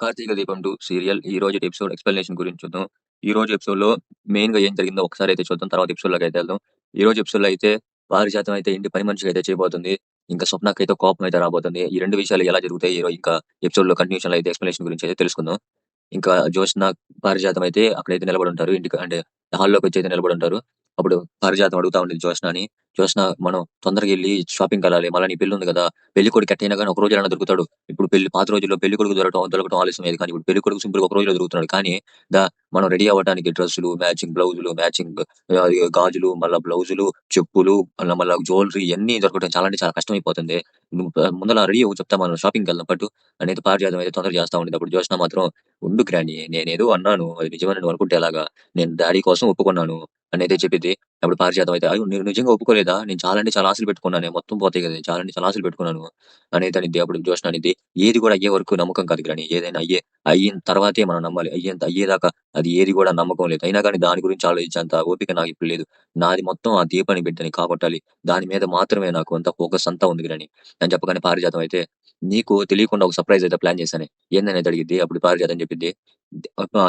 'కార్తీక దీపం 2' సీరియల్ ఈ రోజుటి ఎపిసోడ్ ఎక్స్‌ప్లనేషన్ గురించి చూద్దాం. ఈ రోజు ఎపిసోడ్‌లో మెయిన్‌గా ఏం జరిగిందో ఒకసారైతే చూద్దాం. తర్వాత ఎపిసోడ్‌లోకైతే వెళ్దాం. ఈ రోజు ఎపిసోడ్‌లో అయితే పారిజాతం అయితే ఇంటి పని మనిషిగా చేయబోతుంది. ఇంకా స్వప్నకైతే కోపం అయితే రాబోతుంది. ఈ 2 విషయాలు ఎలా జరుగుతాయి ఇంకా ఎపిసోడ్‌లో కంటిన్యూషన్‌లో అయితే ఎక్స్‌ప్లనేషన్ గురించి అయితే తెలుసుకుందాం. ఇంకా జ్యోత్స్న, పారిజాతం అయితే అక్కడైతే నిలబడుంటారు. ఇంటికి అంటే హాల్లోకొచ్చైతే నిలబడుంటారు. అప్పుడు పారిజాతం అడుగుతా ఉండిద్ది జ్యోత్స్నని. "జ్యోత్స్న, మనం తొందరగా ఎళ్లి షాపింగ్‌కెళ్ళాలి. మళ్ళా నీ పెళ్లుంది గదా! పెళ్ళికొడుకు ఎట్టయినా గాని ఒక రోజు ఎలాగైనా దొరుకుతాడు. ఇప్పుడు పాత రోజుల్లో పెళ్ళికొడుకు దొరకటం ఆలస్యమయ్యేది. కానీ ఇప్పుడు పెళ్ళికొడుకు సింపుల్‌గా ఒక రోజులో దొరుకుతున్నాడు. కానీ దా మనం రెడీ అవ్వటానికి డ్రెస్సులు, మ్యాచింగ్ బ్లౌజులు, మ్యాచింగ్ గాజులు, మళ్ళా బ్లౌజులు, చెప్పులు, మళ్ళా జ్యువెలరీ ఇయన్నీ దొరకటం చాలా అంటే చాలా కష్టమైపోతుంది. నువ్వు ముందల రెడీ అవ్వు చెప్తా మనం షాపింగ్‌కెళ్దాం పట్టు" అనేది పారిజాతం అయితే తొందరగా చేస్తా ఉండిద్ది. అప్పుడు జ్యోత్స్న మాత్రం "ఉండు గ్రాని, నేనేదో అన్నాను. అది నిజమని నువ్వు అనుకుంటే ఎలాగా? నేను డ్యాడీ కోసం ఒప్పుకున్నాను" అనయితే చెప్పిద్ది. అప్పుడు పారిజాతం అయితే "అయ్యో! నువ్వు నిజంగా ఒప్పుకోలేదా? నేను చాలా అంటే చాలా ఆశలు పెట్టుకున్నానే. మొత్తం పోతాయి గదా! చాలా అంటే చాలా ఆశలు పెట్టుకున్నాను" అనయితే అనిద్ది. అప్పుడు జ్యోత్స్న అనిద్ది, "ఏది కూడా అయ్యే వరకు నమ్మకం కాదు గ్రాని. ఏదైనా అయిన తర్వాతే మనం నమ్మాలి. అయ్యేదాకా అది ఏది కూడా నమ్మకం లేదు. అయినా గాని దాని గురించి ఆలోచించేంత ఓపిక నాకిప్పుడు లేదు. నాది మొత్తం ఆ దీపని బిడ్డని కాకొట్టాలి. దాని మీద మాత్రమే నాకు అంత ఫోకస్ అంతా ఉంది గ్రాని" అని చెప్పగానే పారిజాతం అయితే "నీకు తెలియకుండా ఒక సర్ప్రైజ్ అయితే ప్లాన్ చేశానే. ఏందని?" అడిగిద్ది. అప్పుడు పారిజాతం చెప్పిద్ది.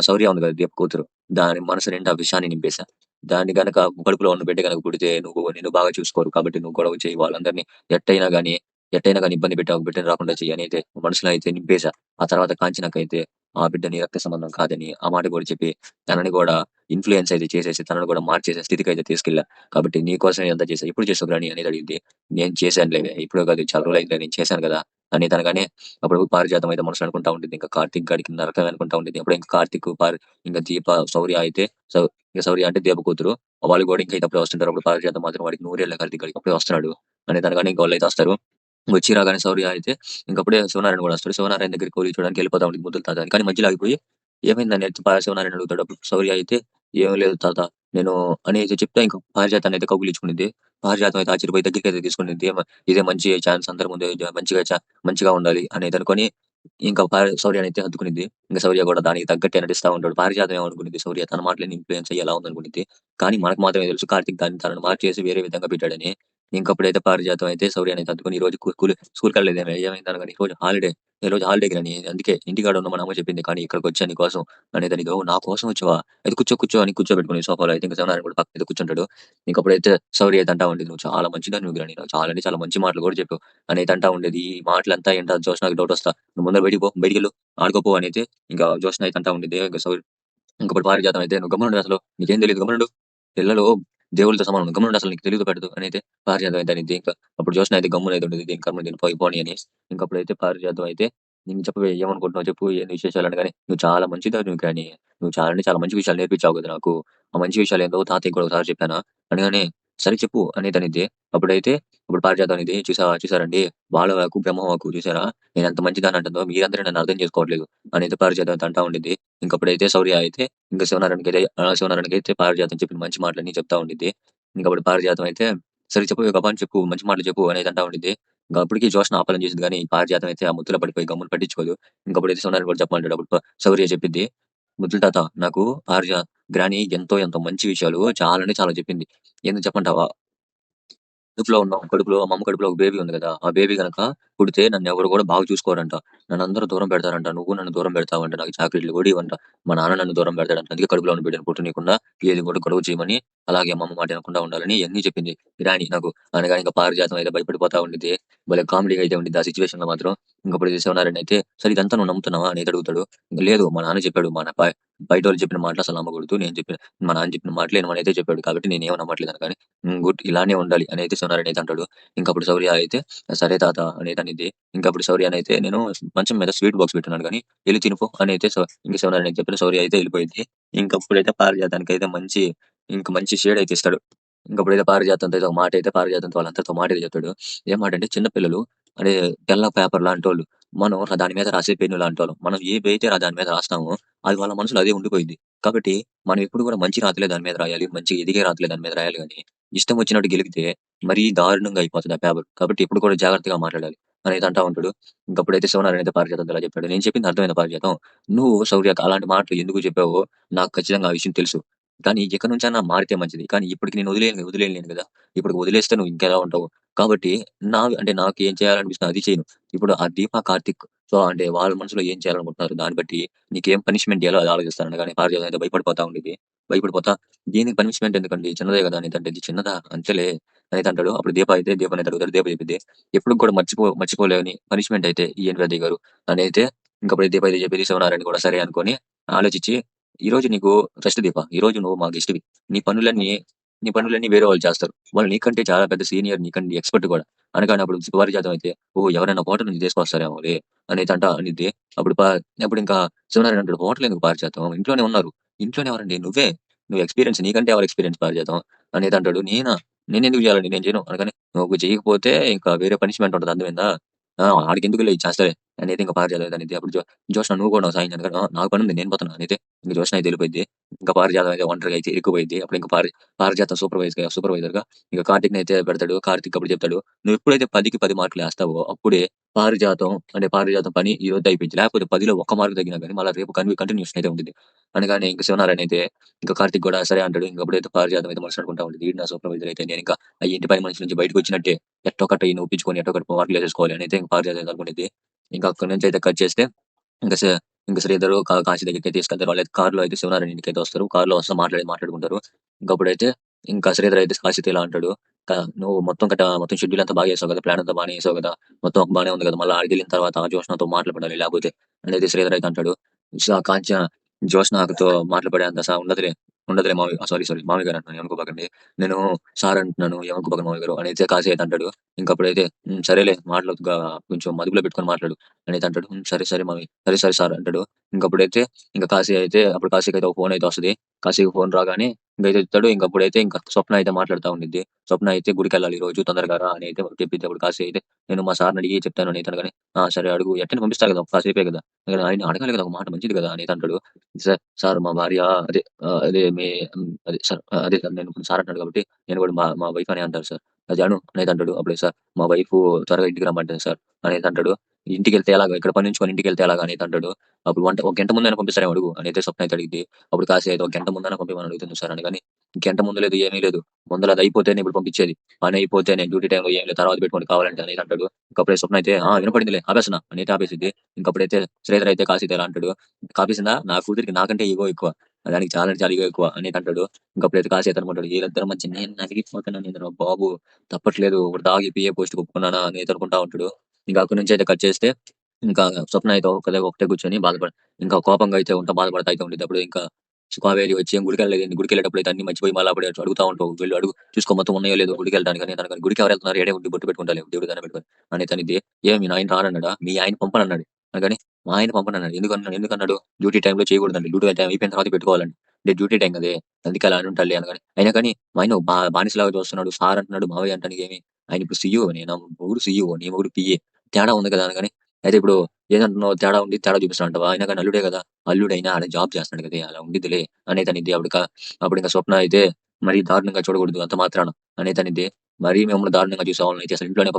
శౌర్య ఉంది కదా! దీప కూతురు. దాని మనసు నిండా విషాన్ని నింపేశా. దాన్ని గనక కడుపులో ఉన్న బిడ్డ గనక పుడితే నిన్ను బాగా చూసుకోరు. కాబట్టి నువ్వు గొడవ చెయ్యి. వాళ్ళందరిని ఎట్టయినా గాని ఎట్టయినా గాని ఇబ్బంది పెట్టి ఆ బిడ్డని రాకుండా చెయ్యి అని అయితే మనసులో అయితే నింపేశా. ఆ తర్వాత కాంచనకైతే ఆ బిడ్డ నీ రక్త సంబంధం కాదని ఆ మాట కూడా చెప్పి తనని కూడా ఇన్‌ఫ్లూయెన్స్ అయితే చేసేసి తనని కూడా మార్చేసే స్థితికైతే తీసుకెళ్ళా. కాబట్టి నీ కోసమే ఇదంతా చేశా. ఎప్పుడు చేసావు గ్రాని అనేది అడిగిద్ది. నేను చేశానులేవే. ఇప్పుడే కాదు చాలా రోజులైందిలే నేను చేశాను కదా! అని అనగానే అప్పుడు పారిజాతం అయితే మనసులో అనుకుంటా ఉండిద్ది. ఇంకా కార్తీక్ గాడికి నరకమే అనుకుంటా ఉండిద్ది. అప్పుడు ఇంకా కార్తీక్, ఇంక దీప, శౌర్య అయితే సౌ ఇంక శౌర్య అంటే దీప కూతురు. వాళ్ళు కూడా ఇంకా అప్పుడే వస్తుంటారు. అప్పుడు పారిజాతం మాత్రం వాడికి నూరేళ్ల కార్తీక్ గాడికి అప్పుడే వస్తున్నాడు అనేది అనగానే ఇంక వాళ్ళైతే వస్తారు. వచ్చి రాగానే శౌర్య అయితే ఇంకప్పుడే శివనారాయణ కూడా వస్తాడు. శివనారాయణ దగ్గరికి కూలీ చూడడానికి వెళ్ళిపోతా ఉండిద్ది ముద్దుల తాత. కానీ మధ్యలో ఆగిపోయి ఏమైందని శివనారాయణ అడుగుతాడు. అప్పుడు శౌర్య అయితే "ఏం లేదు తాత, నేను" అని అయితే చెప్తే ఇంక పారిజాతాన్ని అయితే కౌగిలించుకునిద్ది. పారిజాతం అయితే ఆశ్చర్యపోయి దగ్గరికైతే తీసుకునిద్ది. ఇదే మంచి ఛాన్స్ అందరి ముందు మంచిగా ఉండాలి అనేది అనుకోని ఇంకా శౌర్యని అయితే హత్తుకునిద్ది. ఇంక శౌర్య కూడా దానికి తగ్గట్టే నటిస్తా ఉంటాడు. పారిజాతం ఏమనుకునిద్ది శౌర్య తన మాటలని ఇన్‌ఫ్లూయెన్స్ అయ్యి ఎలా ఉందనుకునిద్ది. కానీ మనకు మాత్రమే తెలుసు కార్తీక్ తనని మార్చేసి వేరే విధంగా పెట్టాడని. ఇంకప్పుడైతే పారిజాతం అయితే శౌర్యని అయితే హత్తుకొని ఈ రోజు స్కూల్‌కెళ్ళలేదేమే ఏమైంది అనగానే ఈరోజు హాలిడే గ్రాని అందుకే ఇంటికాడ ఉండమని అమ్మ చెప్పింది. కానీ ఇక్కడికొచ్చా నీకోసం అనేదని "ఓహ్! నా కోసం వచ్చావా? అయితే కూర్చో అని కూర్చోబెట్టుకొని సోఫాలో అయితే ఇంక శివనారాయణ కూడా పక్కన అయితే కూర్చుంటాడు. ఇంకప్పుడైతే శౌర్య అయితే అంటా ఉండిద్ది. "నువ్వు చాలా మంచిదానివి గ్రాని. నాకు చాలా అంటే చాలా మంచి మాటలు కూడా చెప్పావు" అని అయితే అంటా ఉండేది. ఈ మాటలంతా ఏంటా జ్యోత్స్నకి డౌటొస్తా "నువ్వు ముందర బయటికి పో. బయటికెళ్ళు. ఆడుకోపో" అనైతే ఇంకా జ్యోత్స్న అయితే అంటా ఉండిద్ది. ఇంకప్పుడు పారిజాతం అయితే "నువ్వు గమ్మునుండు అసలు. నీకేం తెలీదు గమ్మునుండు. పిల్లలు దేవుళ్ళతో సమానం. గమ్మునుండు అసలు నీకు తెలీదో పెట్టదో" అనైతే పారిజాతం అయితే అనిద్ది. ఇంకా అప్పుడు జ్యోత్స్న అయితే గమ్మునైతే ఉండిద్ది. దీని కర్మ దీన్ని పోని అని. ఇంకప్పుడైతే పారిజాతం అయితే "నేను చెప్పవే ఏమనుకుంటున్నావో చెప్పు. ఏంది విశేషాలు" అనగానే "నువ్వు చాలా మంచిదానివి కానీ నువ్వు చాలా అంటే చాలా మంచి విషయాలు నేర్పించావు కదా నాకు. ఆ మంచి విషయాలేందో తాతయ్యకి కూడా ఒకసారి చెప్పానా" అనగానే "సరే చెప్పు" అనేది అనిద్ది. అప్పుడైతే అప్పుడు పారిజాతం అనిద్ది. చూసారండి బాలవాకు, బ్రహ్మవాకు చూసారా? నేనెంత మంచిదాన్ని అంటుందో మీరందరూ నన్ను అర్థం చేసుకోవట్లేదు" అనేది పారిజాతం అయితే అంటా ఉండిద్ది. ఇంకప్పుడైతే శౌర్య అయితే ఇంక శివనారాయణకైతే పారిజాతం చెప్పిన మంచి మాటలన్నీ చెప్తా ఉండిద్ది. ఇంకప్పుడు పారిజాతం అయితే "సరే చెప్పు గబా చెప్పు. మంచి మాటలు చెప్పు" అనేది అంటా ఉండిద్ది. ఇంక అప్పటికి జ్యోత్స్న ఆపలేం చేసిద్ది గానీ, పారిజాతం అయితే ఆ ముద్దులో పడిపోయి గమ్మున పట్టించుకోదు. ఇంకప్పుడైతే శివనారాయణ కూడా చెప్పమంటాడు. అప్పుడు శౌర్య చెప్పిద్ది. "ముద్దుల తాత నాకు గ్రాని ఎంతో మంచి విషయాలు చాలా అంటే చాలా చెప్పింది. ఏందో చెప్పంటావా? కడుపులో మా అమ్మ కడుపులో ఒక బేబీ ఉంది గదా! ఆ బేబీ గనక పుడితే నన్నెవరు గూడా బాగా చూసుకోరంట. నన్నందరూ దూరం పెడతారంట. నువ్వు నన్ను దూరం పెడతావంట. నాకు చాక్లెట్‌లు గూడా ఇవ్వంట. మా నాన్న నన్ను దూరం పెడతాడంట. అందుకే కడుపులో ఉన్న బిడ్డని పుట్టనీయకుండా ఏది గూడా గొడవ చేయమని, అలాగే మా అమ్మ మాట ఇనకుండా ఉండాలని ఇయన్నీ చెప్పింది గ్రాని నాకు" అనగానే ఇంక పారిజాతం అయితే భయపడిపోతా ఉండిద్ది. భలే కామెడీగా అయితే ఉండిద్ది ఆ సిట్యుయేషన్‌లో మాత్రం. ఇంకప్పుడు శివనారాయణ అయితే "సరే ఇదంతా నువ్వు నమ్ముతున్నావా?" అని అయితే అడుగుతాడు. "లేదు మా నాన్న చెప్పాడు. బయటోళ్ళు చెప్పిన మాటలు అసలు నమ్మకూడదు. మా నాన్న చెప్పిన మాటలే ఇనమని అయితే చెప్పాడు. కాబట్టి నేనేమి నమ్మట్లేదు" అనగానే గుడ్ ఇలానే ఉండాలి అని అయితే శివనారాయణ అయితే అంటాడు. ఇంకప్పుడు శౌర్య అయితే "సరే తాత" అనేది అనిద్ది. ఇంకప్పుడు శౌర్యనైతే "నేను మంచం మీద స్వీట్ బాక్స్ పెట్టున్నాను గానీ ఎళ్లి తిను పో" అని అయితే ఇంక శివనారాయణకి చెప్పిన శౌర్య అయితే ఎళ్ళిపోయిద్ది. ఇంకప్పుడైతే పారిజాతానికైతే మంచి షేడ్ అయితే ఇస్తాడు. ఇంకప్పుడైతే పారిజాతంతో అయితే ఒక మాట అయితే పారిజాతంతో వాళ్ళందరితో ఒక మాట అయితే చెప్తాడు. ఏం మాట అంటే చిన్న పిల్లలు అదే తెల్ల పేపర్ లాంటోళ్ళు. మనం దాని మీద రాసే పెన్ను లాంటోళ్ళం. మనం ఏవైతే దాని మీద రాస్తామో అది వాళ్ళ మనసులో అదే ఉండిపోయిద్ది. కాబట్టి మనం ఎప్పుడు కూడా మంచి రాతలే దాని మీద రాయాలి. మంచిగా ఎదిగే రాతలే దాని మీద రాయాలి గానీ ఇష్టం వచ్చినట్టు గెలిగితే మరీ దారుణంగా అయిపోతది ఆ పేపర్. కాబట్టి ఎప్పుడు కూడా జాగ్రత్తగా మాట్లాడాలి అనేది అంటా ఉంటాడు. ఇంకప్పుడైతే శివనారాయణ అయితే పారిజాతంతో ఇలా చెప్పాడు. నేను చెప్పింది అర్థమైందా పారిజాతం? నువ్వు శౌర్యకి అలాంటి మాటలు ఎందుకు చెప్పావో నాకు ఖచ్చితంగా ఆ విషయం తెలుసు. కానీ ఇక నుంచైనా మారితే మంచిది. కానీ ఇప్పటికి నేను వదిలేయలేను గదా! ఇప్పుడు వదిలేస్తే నువ్వు ఇంకెలా ఉంటావు? కాబట్టి అంటే నాకేం చేయాలనిపిస్తుందో అది చెయ్యను. ఇప్పుడు ఆ దీప, కార్తీక్ సో, అంటే వాళ్ళ మనసులో ఏం చేయాలనుకుంటున్నారు దాన్ని బట్టి నీకేం పనిష్మెంట్ ఇయ్యాలో అది ఆలోచిస్తాను. గానీ పారిజాతం అయితే భయపడిపోతా ఉండిద్ది. భయపడిపోతా "దీనికి పనిష్మెంట్ ఎందుకండి? చిన్నదే గదా!" అనేదంటే "ఇది చిన్నదా? అంతేలే" అనేసి అంటాడు. అప్పుడు దీప అయితే దీపని అడుగుతాడు. దీప చెప్పిద్ది. "ఎప్పటికి కూడా మర్చిపోలేని పనిష్మెంట్ అయితే ఇయ్యండి పెద్దయ్య గారు" అనైతే ఇంకప్పుడు దీప అయితే చెప్పిద్ది. శివనారాయణ కూడా సరే అనుకోని ఆలోచించి "ఈరోజు నీకు రెస్ట్ దీప. ఈరోజు నువ్వు మా గెస్ట్‌వి. నీ పనులన్నీ నీ పనులన్నీ వేరే వాళ్ళు చేస్తారు. వాళ్ళు నీకంటే చాలా పెద్ద సీనియర్. నీకంటే ఎక్స్‌పర్ట్ కూడా." అనగానే అప్పుడు పారిజాతం అయితే "ఓహ్! ఎవరైనా హోటల్ నుంచి తీసుకొస్తారేమోలే" అనేసి అనిద్ది. అప్పుడు అప్పుడింకా శివనారాయణ అంటాడు. "హోటల్ ఎందుకు పారిజాతం? ఇంట్లోనే ఉన్నారు." "ఇంట్లోనే ఎవరండి? నువ్వే. నువ్వు ఎక్స్‌పీరియన్స్ నీకంటే ఎవరు ఎక్స్‌పీరియన్స్ పారిజాతం" అనేది అంటాడు. "నేనా? నేనెందుకు చేయాలండి? నేను చేయను." అనగానే "నువ్వు చేయకపోతే ఇంకా వేరే పనిష్మెంట్ ఉంటది అర్థమైందా? ఆ! ఆడికెందుకులే ఇది చేస్తాలే" అనేది ఇంక పారిజాతం అనేది. అప్పుడు జోష్న "నువ్వు కూడా నాకు సాయం చేయను" అనగానే "నాకు పనుంది నేను పోతున్నా" అనేది ఇంక జోష్న అయితే ఎళ్ళిపోయిద్ది. ఇంకా పారిజాతం అయితే ఒంటరిగా అయితే ఇరుక్కుపోయిద్ది. అప్పుడు ఇంక పారిజాతం సూపర్‌వైజర్‌గా ఇక కార్తీక్‌నయితే పెడతాడు. కార్తీక్ అప్పుడు చెప్తాడు. "నువ్వెప్పుడైతే 10కి 10 మార్కులేస్తావో అప్పుడే పారిజాతం పని ఈ రోజుతో అయిపోయిద్ది. లేకపోతే 10లో ఒక్క మార్క్ తగ్గినా గాని మళ్ళా రేపు కంటిన్యూషన్ అయితే ఉండిద్ది." అనగానే ఇంక శివనారాయణ అయితే ఇంక కార్తీక్ గూడా సరే అంటాడు. ఇంకప్పుడైతే పారిజాతం అయితే మనసులో అనుకుంటా ఉండిద్ది. ఈడు నా సూపర్‌వైజర్ అయితే నేనింకా ఆ ఇంటి పని మనిషి నుంచి బయటకొచ్చినట్టే ఎట్టోకట్ట ఈడిని ఒప్పించుకొని ఎట్టోకట్ట మార్కులేసేసుకోవాలి అనైతే ఇంక పారిజాతం అయితే అనుకునిద్ది. ఇంక అక్కడి నుంచయితే కట్ చేస్తే ఇంక శ్రీ ఇంక శ్రీధరు కాశీ దగ్గరికైతే తీసుకెళ్తారు. వాళ్ళైతే కార్‌లో అయితే శివనారాయణ ఇంటికైతే వస్తారు. కార్‌లో వస్తా మాట్లాడుకుంటారు. ఇంకప్పుడైతే ఇంకా శ్రీధర్ అయితే కాశీతో ఇలా అంటాడు. నువ్వు మొత్తం షెడ్యూల్ అంతా బాగా చేసావు కదా! ప్లాన్ అంతా బానే ఏసావు కదా! మొత్తం బానే ఉంది కదా! మళ్ళా ఆడికెళ్ళిన తర్వాత ఆ జోష్నతో మాటలు పడాలి లేకపోతే అనేది శ్రీధర్ అయితే అంటాడు. కాంచ జోష్నతో మాటలు పడే అంత ఉండదులే మామయ్య సారీ మామయ్య గారు అంటున్నాను ఏమనుకోబాకండి. నేను సార్ అంటున్నాను ఏమనుకోబాకండి మామయ్య గారు అనేసి కాశీ అయితే అంటాడు. ఇంకప్పుడైతే సరేలే కొంచెం అదుపులో పెట్టుకొని మాట్లాడు అనేది అంటాడు. సరే మామయ్య. సరే సార్ అంటాడు. ఇంకప్పుడైతే అప్పుడు కాశీకైతే ఒక ఫోన్ అయితే వస్తది. కాశీకి ఫోన్ రాగానే ఇంకైతే ఎత్తుతాడు. ఇంకప్పుడైతే స్వప్న అయితే మాట్లాడుతా ఉండిద్ది. స్వప్న అయితే గుడికెళ్ళాలి ఈరోజు తొందరగా రా అని అయితే చెప్పిద్ది. అప్పుడు కాశీ అయితే నేను మా సార్‌ని అడిగి చెప్తాను అనేది అనగానే ఆ! సరే అడుగు ఎట్టైనా పంపిస్తారు కదా! కాసేపే కదా! ఆయన అడగాలి కదా! ఒక మాట మంచిది కదా! అనేది అంటాడు. సార్ మా భార్య అదే అదే మీ అదే సార్ అదే సార్ నేను ఇప్పుడు సార్ అంటున్నాడు కాబట్టి నేను కూడా మా మా వైఫ్ అనే అంటాను సార్. అది అను అనేది అంటాడు. అప్పుడు సార్ మా వైఫు త్వరగా ఇంటికి రమ్మంటుంది సార్ అనేది అంటాడు. ఇంటికెళ్తే ఎలాగా? ఇక్కడ పని నుంచుకొని ఇంటికెళ్తే ఎలాగా? అనేది అంటాడు. అప్పుడు ఒక గంట ముందైనా పంపిస్తారేమో అడుగు అనైతే స్వప్న అయితే అడిగిద్ది. అప్పుడు కాశీ అయితే ఒక గంట ముందైనా పంపియమని అడుగుతుంది సార్ అనగానే గంట ముందు లేదు ఏమీ లేదు. ముందల అది అయిపోతేనే ఇప్పుడు పంపించేది. పని అయిపోతేనే డ్యూటీ టైమ్‌లో ఏం లేదు తర్వాత పెట్టుకోండి కావాలంటే అనేది అంటాడు. ఇంకప్పుడే స్వప్న అయితే ఆ! వినపడిందిలే ఆపేస్తున్నా అనైతే ఆపేసిద్ది. ఇంకప్పుడైతే శ్రీధర్ అయితే కాశీతో ఇలా అంటాడు. ఆపేసిందా? నా కూతురికి నాకంటే ఇగో ఎక్కువ. దానికి చాలా అంటే చాలా ఇగో ఎక్కువ అనేది అంటాడు. ఇంకప్పుడైతే కాశీ అయితే అనుకుంటాడు. వీళ్ళిద్దరి మధ్య నేను నలిగిపోతున్నానేందిరా బాబు! తప్పట్లేదు ఇప్పటిదాకా ఈ పీఏ పోస్ట్‌కి ఒప్పుకున్నానా అనేది అనుకుంటా ఉంటాడు. ఇంకా అక్కడి నుంచి అయితే కట్ చేస్తే ఇంకా స్వప్న అయితే ఒకటే కూర్చొని ఇంకా కోపంగా అయితే బాధపడతా అయితే ఉండిద్ది. అప్పుడు ఇంకా కావేరి వచ్చి "ఏం గుడికెళ్ళలేదేంటి? గుడికెళ్ళేటప్పుడైతే అన్ని మర్చిపోయి మళ్ళా అప్పుడే అడుగుతా ఉంటావు. వెళ్ళు అడుగు చూసుకో మొత్తం ఉన్నాయో లేదో గుడికెళ్ళడానికి" అని అనగానే "గుడికి ఎవరు వెళ్తున్నారు? ఈడే ఉండి బొట్టు పెట్టుకుంటాలే దేవుడికి దండం పెట్టుకొని" అనేసి అనిద్ది. "ఏమి మీ ఆయన రానన్నాడా? మీ ఆయన పంపనన్నాడు" అనగానే "మా ఆయన పంపనన్నాడు. ఎందుకన్నాడు? డ్యూటీ టైమ్‌లో చేయకూడదంట. డ్యూటీ టైమ్ అయిపోయిన తర్వాత పెట్టుకోవాలంట. అంటే డ్యూటీ టైమ్ కదే అందుకే అలా అనుంటాడులే" అనగానే అయినా కానీ మా ఆయన బానిసలాగా చూస్తున్నాడు. సార్ అంటున్నాడు మావయ్య అంటానికి ఏమి ఆయన ఇప్పుడు సీఈఓనే నా మొగుడు సీఈఓ నీ మొగుడు పీఏ తేడా ఉంది కదా! అనగానే అయితే ఇప్పుడు ఏదంటున్నావు తేడా చూపిస్తా అంటావా? అయినా కానీ అల్లుడే కదా! అల్లుడైనా ఆడ జాబ్ చేస్తున్నాడు కదే అలా ఉండిద్దిలే అనేది అనిద్ది. అప్పుడింక స్వప్న అయితే మరీ దారుణంగా చూడకూడదు అంత మాత్రాన అనేది అనిద్ది. మరీ మిమ్మల్ని దారుణంగా చూసే వాళ్ళనైతే అసలు ఇంట్లోనే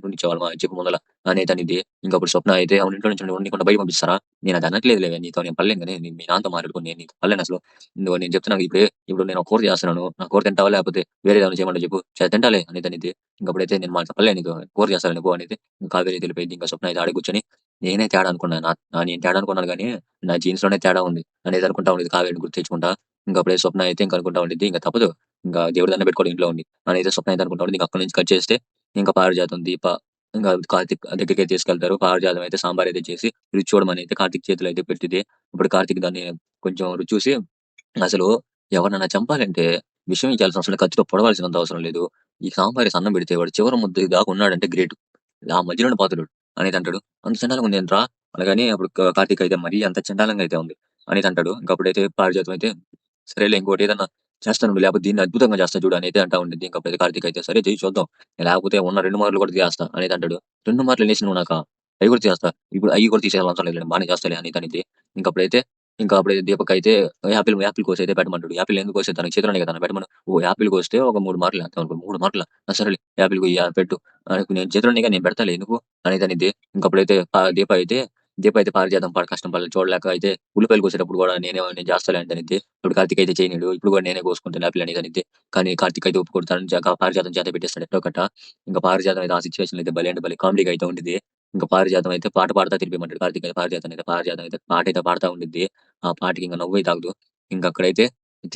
ఉండించేవాళ్ళమా చెప్పు ముందల అనేది అనిద్ది. ఇంకప్పుడు స్వప్న అయితే అవును ఇంట్లో నుంచి ఉండనీకుండా బయట పంపిస్తారా? నేను అది అనట్లేదులే నీతో నేను పడలేను గాని మీ నాన్నతో మాట్లాడుకొని నేను నీతో పడలేనసలు. ఇదిగో నేను చెప్తున్నాను ఇప్పుడు నేను ఒక కూర చేస్తున్నాను. నా కూర తింటావా? లేకపోతే వేరేదేమైనా చేయమంటావా చెప్పు? తింటాలే అనేది అనిద్ది. ఇంకప్పుడైతే నేను చెప్పలేను నీతో కూర చేస్తాను పో అనేది కావేరి అయితే వెళ్ళిపోయిద్ది. ఇంకా స్వప్న అయితే ఆడే కూర్చొని నేనే తేడా అనుకున్నాను. నేను తేడా అనుకున్నాను గానీ నా జీన్స్‌లోనే తేడా ఉంది అనేది అనుకుంటా ఉండేది కావేరిని గుర్తు తెచ్చుకుంటా. ఇంకప్పుడే స్వప్న అయితే ఇంక అనుకుంటా ఉండిద్ది. ఇంక తప్పదు. ఇంకా దేవుడి దండం పెట్టుకోవాలి ఇంట్లో ఉండి. అనైతే స్వప్న అయితే అనుకుంటా ఉండిద్ది. ఇంక అక్కడి నుంచి కట్ చేస్తే ఇంకా పారిజాతం, దీప ఇంక కార్తీక్ దగ్గరికైతే తీసుకెళ్తారు. పారిజాతం అయితే సాంబార్ అయితే చేసి రుచి చూడమని అయితే కార్తీక్ చేతిలో అయితే పెట్టిద్ది. అప్పుడు కార్తీక్ దాన్ని కొంచెం రుచి చూసి అసలు ఎవరినైనా చంపాలంటే విషం ఇయ్యాల్సిన అవసరం లేదు. కత్తితో పొడవాల్సినంత అవసరం లేదు. ఈ సాంబారేసి అన్నం పెడితే వాడు చివరి ముద్ద దాకా ఉన్నాడంటే గ్రేట్. ఆ మధ్యలోనే పాతుడాడు అనేది అంటాడు. అంత చండాలంగా ఉందేంట్రా? అనగానే అప్పుడు కార్తీక్ అయితే మరీ అంత చండాలంగా అయితే ఉంది అనేసి అంటాడు. ఇంకప్పుడైతే పారిజాతం అయితే సరేలే ఇంకోటి ఏదన్నా చేస్తానుండు లేకపోతే దీన్ని అద్భుతంగా చేస్తా చూడు అని అయితే అంటా ఉండిద్ది. ఇంకప్పుడైతే కార్తీక్ అయితే సరే చెయ్యి చూద్దాం. లేకపోతే ఉన్న 2 మార్లు కూడా తీసేస్తా అనేది అంటాడు. 2 మార్లు ఎన్నేసి నువ్వు నాకా? అయి కూడా తీసేస్తా. ఇప్పుడు అయి కూడా తీసేయాల్సిన అవసరం లేదులే బానే చేస్తాలే అనేది అనిద్ది. ఇంకప్పుడైతే అప్పుడైతే దీపక్ అయితే యాపిల్ కోసి అయితే పెట్టమంటాడు. యాపిల్ ఎందుకు కోసేది తనకి చేతిలోనే కదా పెట్టమను. ఓహ్! యాపిల్ కోస్తే ఒక 3 మార్కులు వేస్తాం అనుకో 3 మార్కులా? ఆ! సరేలే యాపిల్ కొయ్యి పెట్టు. నేను చేతిలోనేగా నేను పెడతాలే ఎందుకు అనేది అనిద్ది. ఇంకప్పుడైతే దీప అయితే పారిజాతం కష్టం చూడలేక అయితే ఉల్లిపాయలు కోసేటప్పుడు కూడా నేను చేస్తాలే అంటే అనిద్ది. ఇప్పుడు కార్తీక్ అయితే చేయనీయడు. ఇప్పుడు కూడా నేనే కోసుకుంటాను యాపిల్ అనేది అనిద్ది. కానీ కార్తీక్ అయితే ఒప్పుకోడు. పారిజాతం చేత పెట్టేస్తాడు ఎట్టోకట్ట. ఇంక పారిజాతం అయితే ఆ సిట్యుయేషన్‌లో అయితే భలే అంటే భలే కామెడీగా అయితే ఉండిద్ది. ఇంకా పారిజాతం అయితే పాట పాడుతా తినిపియమంటాడు. కార్తీక్ అయితే పారిజాతం అయితే పాటైతే పాడుతా ఉండిద్ది. ఆ పాటకి ఇంక నవ్వైతే ఆగదు. ఇంకక్కడైతే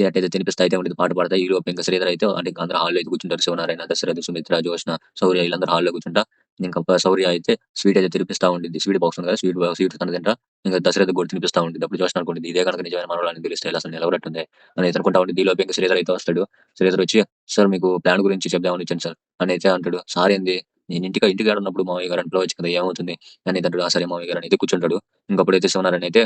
అటైతే తినిపిస్తా అయితే ఉండిద్ది పాట పాడుతా. ఈలోపు ఇంక శ్రీధర్ అయితే అంటే ఇంక అందరూ హాల్‌లో అయితే కూర్చుంటారు. శివనారాయణ, దశరథ్, సుమిత్ర, జ్యోత్స్న, శౌర్య ఈళ్ళందరూ హాల్‌లో కూర్చుంటా శౌర్య అయితే స్వీట్ అయితే తినిపిస్తా ఉండిద్ది. స్వీట్ బాక్స్ ఉంది కదా! స్వీట్ తను తింటా ఇంక దశరథ్‌కి కూడా తినిపిస్తా ఉండిద్ది. అప్పుడు జ్యోత్స్న అనుకుండిద్ది ఇదే గనక నిజమైన మనవరాలని తెలిస్తే అసలు నిలవనట్టుందే అని అనుకుంటా ఉండిద్ది. ఈలోపు ఇంక శ్రీధర్ అయితే వస్తాడు. శ్రీధర్ వచ్చి "సార్ మీకు ప్లాన్ గురించి చెప్దామని వచ్చాను సార్" అని అయితే అంటాడు. సార్ ఏంది నేను ఇంటికాడ ఉన్నప్పుడు మామయ్య గారు అని పిలవచ్చు కదా! ఏమవుతుంది అని అంటాడు. "ఆ! సరే మామయ్య గారు" అని అయితే కూర్చుంటాడు. ఇంకప్పుడైతే శివనారాయణ అయితే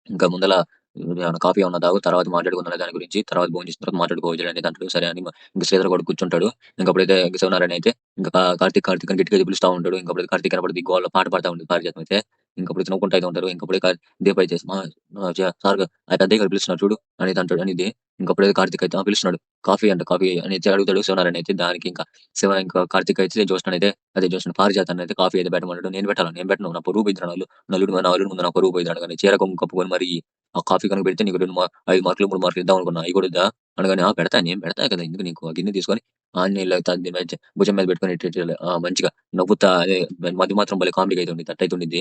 ఇంకా ముందల ఏమన్నా కాఫీ ఏమన్నా తాగు తర్వాత మాట్లాడుకుందాంలే దాని గురించి. తర్వాత భోంచేసిన తర్వాత మాట్లాడుకోవచ్చులే అనేది అంటాడు. సరే అని ఇంక శ్రీధర్ కూడా కూర్చుంటాడు. ఇంకప్పుడైతే ఇంక శివనారాయణ అయితే ఇంకా కార్తీక్ అని గట్టిగా పిలుస్తా ఉంటాడు. ఇంకప్పుడు కార్తీక్ కనపడిద్ది గోలలో పాట పాడుతా ఉంటది పారిజాతం అయితే. ఇంకప్పుడు నవ్వుకుంటా అయితే ఉంటారు. ఇంకప్పుడే దీప అయితే సార్ ఆ పెద్దయ్య గారు పిలుస్తున్నారు చూడు అనేది అంటాడు అనిద్ది. ఇంకప్పుడైతే కార్తీక్ అయితే పిలుస్తున్నాడు. కాఫీ అంట కాఫీ అని అయితే అడుగుతాడు శివనారాయణ అయితే. దానికి ఇంకా కార్తీక్ అయితే జ్యోత్స్న పారిజాతాన్ని అయితే కాఫీ అయితే పెట్టమంటాడు. నేను పెట్టను నా పరువు పోయిద్దిరా నా అల్లుడి ముందు నా పరువు పోయిద్ది అనగానే చీర కొంగు కప్పుకొని మరి ఆ కాఫీ కనుక పెడితే నీకు 5 మార్కులు 3 మార్కులు ఇద్దాం అనుకున్నా. అయి కూడా ఇద్దా? అనగానే పెడతా నేను పెడతా కదా! ఎందుకు నీకు ఆ గిన్నె తీసుకొని ఆనియన్‌లో దీని మీద భుజం మీద పెట్టుకొని మంచిగా నవ్వుతా అదే మధ్య మాత్రం భలే కామెడీగా అయితే ఉండిద్ది. అట్టయితే ఉండిద్ది.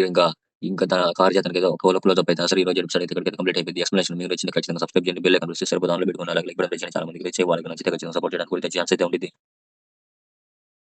ఇంకా ఇంకా పారిజాతానికి ఏదో ఒక క్లోజప్ అయితే అసలు ఈ రోజు ఎపిసోడ్ అయితే ఇక్కడికైతే కంప్లీట్ అయిపోయింది. ఎక్స్‌ప్లనేషన్ మీకు నచ్చింది ఖచ్చితంగా సబ్స్క్రైబ్ చేయండి. బెల్ ఐకాన్ ప్రెస్ చేసి సరిపోతుంది. ఆన్‌లో పెట్టుకొని అలాగే లైక్ కూడా చేయండి. చాలా మందికి అయితే వచ్చే వాళ్ళకి నచ్చితే ఖచ్చితంగా సపోర్ట్ చేయడానికి కూడా అయితే ఛాన్స్ అయితే ఉండిద్ది.